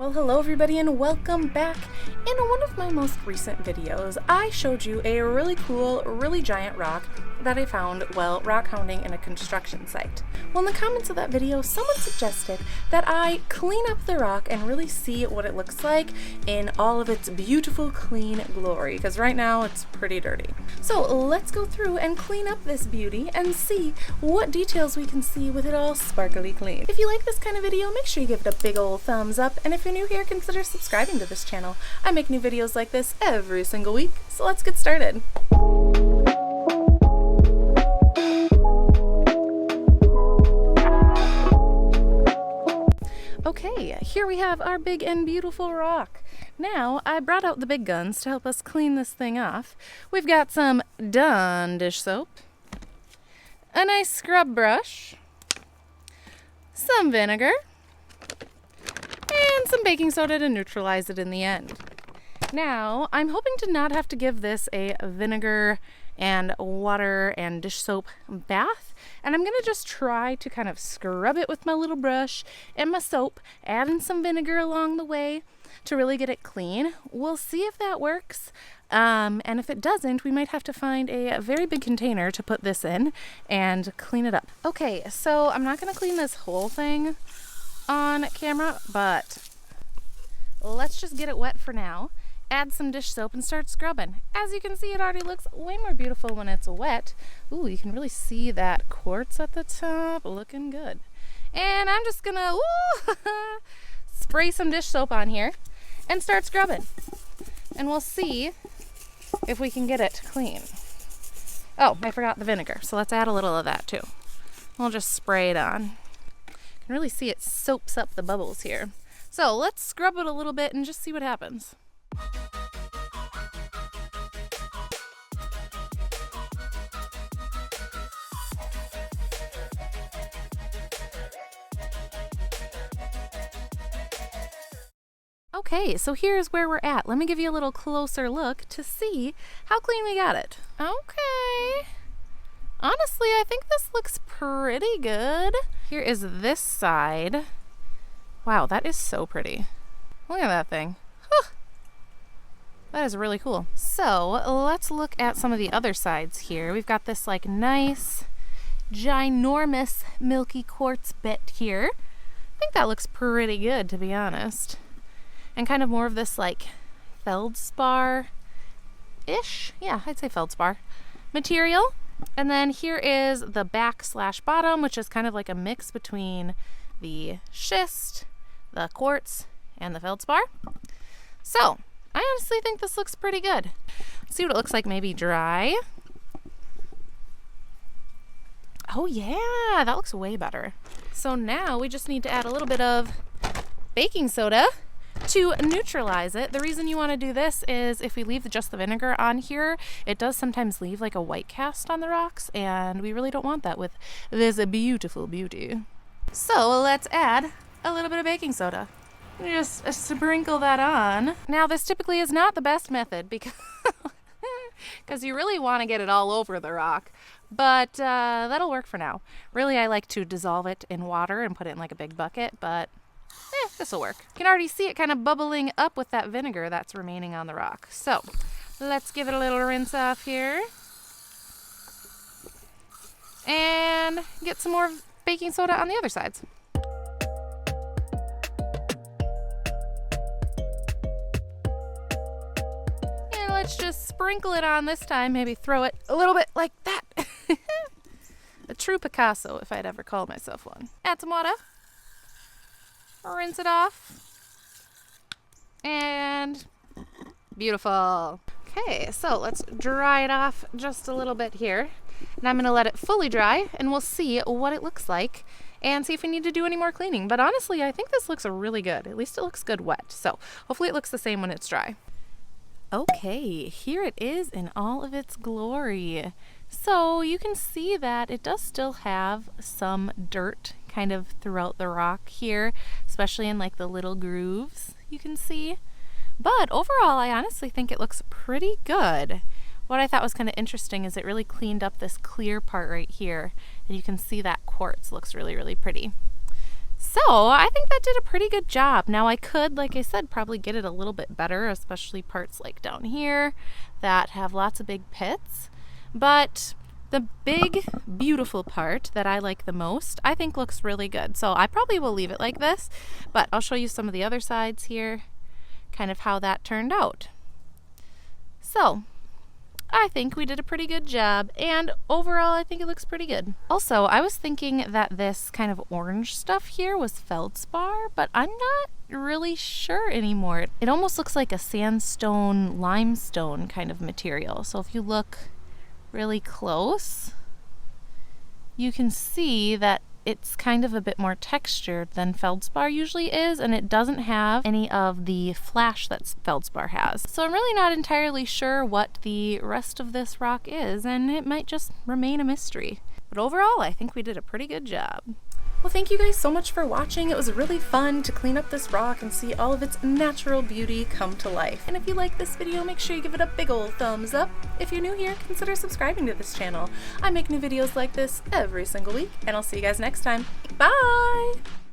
Well, hello everybody and welcome back. In one of my most recent videos, I showed you a really cool, really giant rock that I found while rock hounding in a construction site. Well, in the comments of that video, someone suggested that I clean up the rock and really see what it looks like in all of its beautiful, clean glory, because right now it's pretty dirty. So let's go through and clean up this beauty and see what details we can see with it all sparkly clean. If you like this kind of video, make sure you give it a big old thumbs up, and if you're new here, consider subscribing to this channel. I make new videos like this every single week, so let's get started. Okay, here we have our big and beautiful rock. Now, I brought out the big guns to help us clean this thing off. We've got some Dawn dish soap, a nice scrub brush, some vinegar, and some baking soda to neutralize it in the end. Now, I'm hoping to not have to give this a vinegar and water and dish soap bath, and I'm gonna just try to kind of scrub it with my little brush and my soap, adding some vinegar along the way to really get it clean. We'll see if that works, and if it doesn't, we might have to find a very big container to put this in and clean it up. Okay, so I'm not gonna clean this whole thing on camera, but let's just get it wet for now. Add some dish soap and start scrubbing. As you can see, it already looks way more beautiful when it's wet. Ooh, you can really see that quartz at the top, looking good. And I'm just gonna spray some dish soap on here and start scrubbing. And we'll see if we can get it clean. Oh, I forgot the vinegar, so let's add a little of that too. We'll just spray it on. You can really see it soaks up the bubbles here. So let's scrub it a little bit and just see what happens. Okay, so here's where we're at. Let me give you a little closer look to see how clean we got it. Okay. Honestly, I think this looks pretty good. Here is this side. Wow, that is so pretty. Look at that thing. Huh. That is really cool. So let's look at some of the other sides here. We've got this like nice, ginormous milky quartz bit here. I think that looks pretty good, to be honest. And kind of more of this like feldspar-ish. Yeah, I'd say feldspar material. And then here is the back/bottom, which is kind of like a mix between the schist, the quartz, and the feldspar. So I honestly think this looks pretty good. Let's see what it looks like maybe dry. Oh yeah, that looks way better. So now we just need to add a little bit of baking soda to neutralize it. The reason you want to do this is if we leave just the vinegar on here, it does sometimes leave like a white cast on the rocks, and we really don't want that with this beautiful beauty. So let's add a little bit of baking soda. Just sprinkle that on. Now this typically is not the best method because you really want to get it all over the rock, but that'll work for now. Really, I like to dissolve it in water and put it in like a big bucket, but this'll work. You can already see it kind of bubbling up with that vinegar that's remaining on the rock. So let's give it a little rinse off here and get some more baking soda on the other sides. And let's just sprinkle it on this time, maybe throw it a little bit like that. A true Picasso, if I'd ever called myself one. Add some water. Rinse it off. And beautiful. Okay, so let's dry it off just a little bit here. And I'm going to let it fully dry and we'll see what it looks like and see if we need to do any more cleaning. But honestly, I think this looks really good. At least it looks good wet. So hopefully it looks the same when it's dry. Okay, here it is in all of its glory. So you can see that it does still have some dirt kind of throughout the rock here, especially in like the little grooves you can see. But overall, I honestly think it looks pretty good. What I thought was kind of interesting is it really cleaned up this clear part right here, and you can see that quartz looks really, really pretty. So I think that did a pretty good job. Now I could, like I said, probably get it a little bit better, especially parts like down here that have lots of big pits. But the big, beautiful part that I like the most, I think looks really good. So I probably will leave it like this, but I'll show you some of the other sides here, kind of how that turned out. So I think we did a pretty good job, and overall I think it looks pretty good. Also, I was thinking that this kind of orange stuff here was feldspar, but I'm not really sure anymore. It almost looks like a sandstone, limestone kind of material. So if you look really close, you can see that it's kind of a bit more textured than feldspar usually is, and it doesn't have any of the flash that feldspar has. So I'm really not entirely sure what the rest of this rock is, and it might just remain a mystery. But overall, I think we did a pretty good job. Well, thank you guys so much for watching. It was really fun to clean up this rock and see all of its natural beauty come to life. And if you like this video, make sure you give it a big old thumbs up. If you're new here, consider subscribing to this channel. I make new videos like this every single week, and I'll see you guys next time. Bye!